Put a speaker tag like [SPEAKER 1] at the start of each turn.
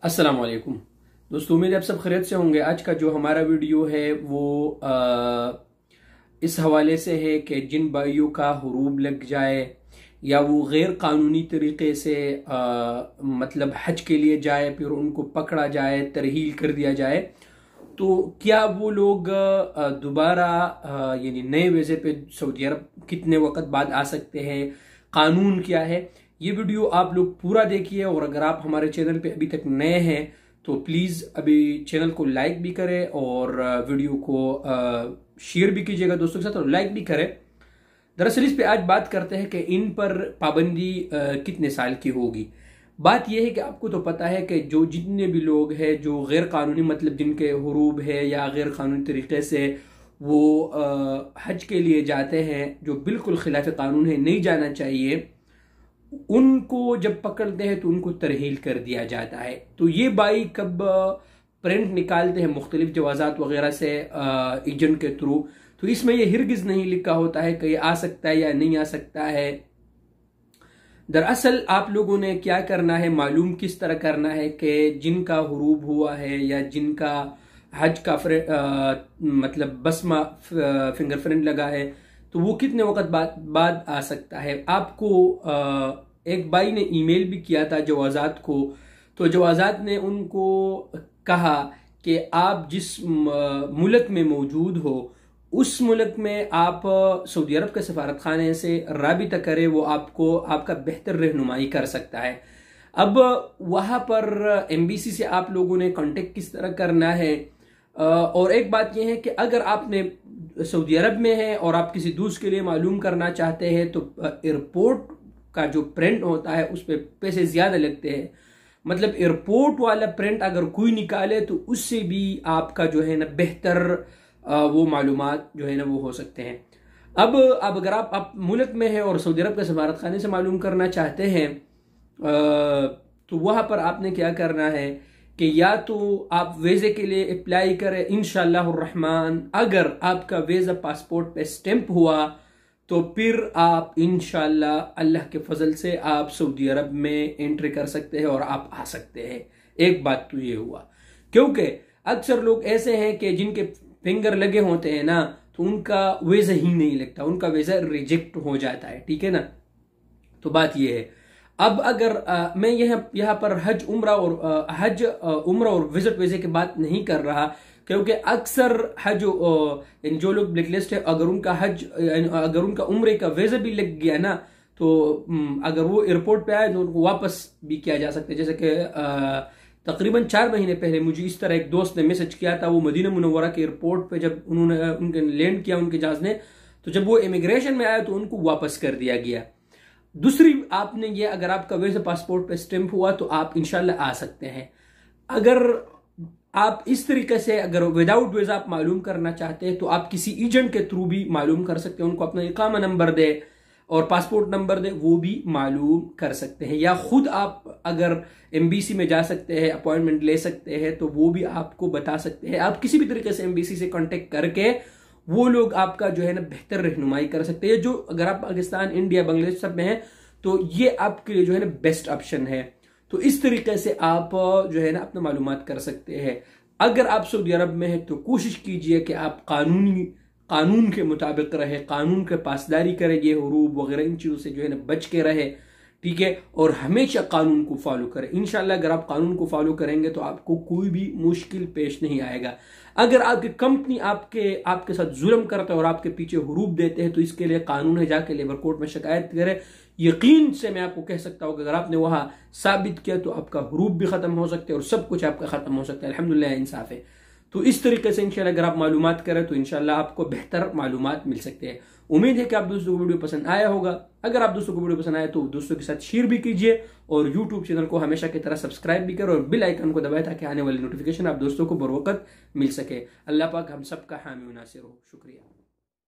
[SPEAKER 1] अस्सलाम वालेकुम दोस्तों, उम्मीद है आप सब खैरियत से होंगे। आज का जो हमारा वीडियो है वो इस हवाले से है कि जिन भाइयों का हुरूब लग जाए या वो गैर कानूनी तरीके से मतलब हज के लिए जाए, फिर उनको पकड़ा जाए, तरहील कर दिया जाए, तो क्या वो लोग दोबारा यानी नए वीज़े पे सऊदी अरब कितने वक्त बाद आ सकते हैं, कानून क्या है। ये वीडियो आप लोग पूरा देखिए, और अगर आप हमारे चैनल पे अभी तक नए हैं तो प्लीज़ अभी चैनल को लाइक भी करें और वीडियो को शेयर भी कीजिएगा दोस्तों के साथ, और लाइक भी करें। दरअसल इस पे आज बात करते हैं कि इन पर पाबंदी कितने साल की होगी। बात यह है कि आपको तो पता है कि जो जितने भी लोग हैं जो गैर कानूनी मतलब जिनके हुरूब है या गैर कानूनी तरीके से वो हज के लिए जाते हैं, जो बिल्कुल खिलाफ कानून है, नहीं जाना चाहिए, उनको जब पकड़ते हैं तो उनको तरहील कर दिया जाता है। तो ये भाई कब प्रिंट निकालते हैं मुख्तलिफ जवाजात वगैरह से एजेंट के थ्रू, तो इसमें ये हिरगिज नहीं लिखा होता है कि ये आ सकता है या नहीं आ सकता है। दरअसल आप लोगों ने क्या करना है, मालूम किस तरह करना है कि जिनका हुरूब हुआ है या जिनका हज का मतलब बसमा फिंगरप्रिंट लगा है, तो वो कितने वक्त बाद आ सकता है। आपको एक भाई ने ईमेल भी किया था जवाजात को, तो जवाजात ने उनको कहा कि आप जिस मुल्क में मौजूद हो उस मुल्क में आप सऊदी अरब के सफारत खाने से राबिता करें, वो आपको आपका बेहतर रहनुमाई कर सकता है। अब वहाँ पर एम्बेसी से आप लोगों ने कांटेक्ट किस तरह करना है। और एक बात यह है कि अगर आपने सऊदी अरब में है और आप किसी दूसरे के लिए मालूम करना चाहते हैं तो एयरपोर्ट का जो प्रिंट होता है उस पर पैसे ज़्यादा लगते हैं। मतलब एयरपोर्ट वाला प्रिंट अगर कोई निकाले तो उससे भी आपका जो है ना बेहतर वो मालूमात जो है ना वो हो सकते हैं। अब अगर आप मुल्क में हैं और सऊदी अरब के सफारत खाने से मालूम करना चाहते हैं तो वहाँ पर आपने क्या करना है कि या तो आप वीज़े के लिए अप्लाई करें इंशाअल्लाह रहमान। अगर आपका वीज़ा पासपोर्ट पे स्टैंप हुआ तो फिर आप इंशाअल्लाह अल्लाह के फजल से आप सऊदी अरब में एंट्री कर सकते हैं और आप आ सकते हैं। एक बात तो ये हुआ, क्योंकि अक्सर लोग ऐसे हैं कि जिनके फिंगर लगे होते हैं ना, तो उनका वीज़ा ही नहीं लगता, उनका वीज़ा रिजेक्ट हो जाता है, ठीक है ना। तो बात ये है, अब अगर मैं यहाँ पर हज उम्रा और विजिट वीज़े की बात नहीं कर रहा, क्योंकि अक्सर हज जो लोग ब्लैकलिस्ट है, अगर उनका उम्रे का वीज़ा भी लग गया ना, तो अगर वो एयरपोर्ट पे आए तो उनको वापस भी किया जा सकता है। जैसे कि तकरीबन 4 महीने पहले मुझे इस तरह एक दोस्त ने मैसेज किया था। वो मदीना मुनव्वरा के एयरपोर्ट पे जब उनके लैंड किया उनके जहाज ने, तो जब वो इमिग्रेशन में आया तो उनको वापस कर दिया गया। दूसरी आपने ये, अगर आपका वीज़ा पासपोर्ट पे स्टैंप हुआ तो आप इंशाल्लाह आ सकते हैं। अगर आप इस तरीके से अगर विदाउट वीज़ा आप मालूम करना चाहते हैं तो आप किसी एजेंट के थ्रू भी मालूम कर सकते हैं। उनको अपना इकामा नंबर दे और पासपोर्ट नंबर दे, वो भी मालूम कर सकते हैं। या खुद आप अगर एम्बेसी में जा सकते हैं, अपॉइंटमेंट ले सकते हैं, तो वो भी आपको बता सकते हैं। आप किसी भी तरीके से एम्बेसी से कांटेक्ट करके वो लोग आपका जो है ना बेहतर रहनुमाई कर सकते हैं। जो अगर आप पाकिस्तान, इंडिया, बांग्लादेश सब में हैं तो ये आपके लिए जो है ना बेस्ट ऑप्शन है। तो इस तरीके से आप जो है ना अपना मालूमात कर सकते हैं। अगर आप सऊदी अरब में हैं तो कोशिश कीजिए कि आप कानून के मुताबिक रहे, कानून के पासदारी करें, ये हुरूब वगैरह इन चीज़ों से जो है ना बच के रहे, ठीक है। और हमेशा कानून को फॉलो करें। इंशाल्लाह अगर आप कानून को फॉलो करेंगे तो आपको कोई भी मुश्किल पेश नहीं आएगा। अगर आपकी कंपनी आपके साथ जुल्म करता है और आपके पीछे हुरूब देते हैं तो इसके लिए कानून है, जाके लेबर कोर्ट में शिकायत करें। यकीन से मैं आपको कह सकता हूँ कि अगर आपने वहां साबित किया तो आपका हुरूब भी खत्म हो सकते हैं और सब कुछ आपका खत्म हो सकता है। अल्हम्दुलिल्लाह इंसाफ है। तो इस तरीके से इंशाल्लाह अगर आप मालूमात करें तो इंशाल्लाह आपको बेहतर मालूमात मिल सकते हैं। उम्मीद है कि आप दोस्तों को वीडियो पसंद आया होगा। अगर आप दोस्तों को वीडियो पसंद आया तो दोस्तों के साथ शेयर भी कीजिए और यूट्यूब चैनल को हमेशा की तरह सब्सक्राइब भी करें और बेल आइकन को दबाएं ताकि आने वाली नोटिफिकेशन आप दोस्तों को बर वक्त मिल सके। अल्लाह पाक हम सबका हामी नासिर हो। शुक्रिया।